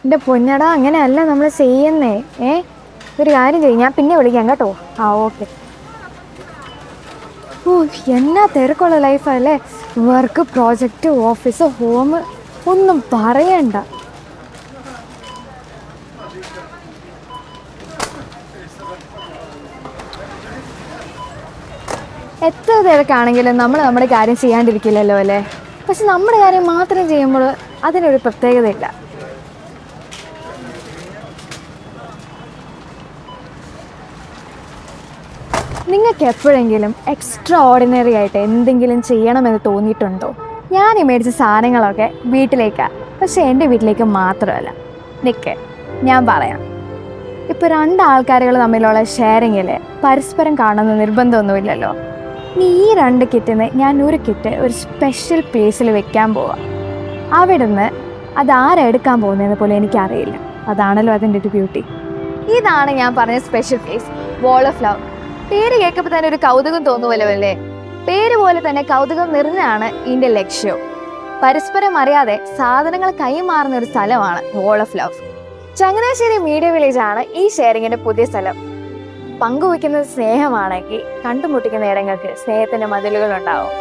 എൻ്റെ പൊന്നടാ അങ്ങനെയല്ല നമ്മൾ ചെയ്യുന്നേ. ഏ ഒരു കാര്യം ചെയ്യും, ഞാൻ പിന്നെ വിളിക്കാം കേട്ടോ. ആ ഓക്കെ. ഓ എന്നാ തിരക്കുള്ള ലൈഫല്ലേ. വർക്ക്, പ്രോജക്റ്റ്, ഓഫീസ്, ഹോം, ഒന്നും പറയണ്ട. എത്ര തിരക്കാണെങ്കിലും നമ്മൾ നമ്മുടെ കാര്യം ചെയ്യാണ്ടിരിക്കില്ലല്ലോ അല്ലേ. പക്ഷെ നമ്മുടെ കാര്യം മാത്രം ചെയ്യുമ്പോൾ അതിനൊരു പ്രത്യേകതയില്ല. നിങ്ങൾക്ക് എപ്പോഴെങ്കിലും എക്സ്ട്രാ ഓർഡിനറി ആയിട്ട് എന്തെങ്കിലും ചെയ്യണമെന്ന് തോന്നിയിട്ടുണ്ടോ? ഞാൻ ഈ മേടിച്ച സാധനങ്ങളൊക്കെ വീട്ടിലേക്കാണ്, പക്ഷെ എൻ്റെ വീട്ടിലേക്ക് മാത്രമല്ല. നിൽക്ക്, ഞാൻ പറയാം. ഇപ്പോൾ രണ്ടാൾക്കാരുകൾ തമ്മിലുള്ള ഷെയറിങ്ങിൽ പരസ്പരം കാണുന്ന നിർബന്ധമൊന്നുമില്ലല്ലോ. നീ ഈ 2 കിറ്റിന് ഞാൻ ഒരു കിറ്റ് ഒരു സ്പെഷ്യൽ പ്ലേസിൽ വെക്കാൻ പോവാം. അവിടുന്ന് അതാരെടുക്കാൻ പോകുന്നതെന്ന് പോലും എനിക്കറിയില്ല. അതാണല്ലോ അതിൻ്റെ ഒരു ബ്യൂട്ടി. ഇതാണ് ഞാൻ പറഞ്ഞ special place, wall of love. പേര് കേൾക്കുമ്പോൾ തന്നെ ഒരു കൗതുകം തോന്നുമല്ലോ അല്ലേ. പേര് പോലെ തന്നെ കൗതുകം നിറഞ്ഞാണ് ഇതിൻ്റെ ലക്ഷ്യവും. പരസ്പരം അറിയാതെ സാധനങ്ങൾ കൈമാറുന്ന ഒരു സ്ഥലമാണ് wall of love. Changanassery media village ആണ് ഈ ഷെയറിങ്ങിൻ്റെ പുതിയ സ്ഥലം. പങ്കുവയ്ക്കുന്നത് സ്നേഹമാണെങ്കിൽ കണ്ടുമുട്ടിക്കുന്ന ഇടങ്ങൾക്ക് സ്നേഹത്തിൻ്റെ മതിലുകൾ ഉണ്ടാവും.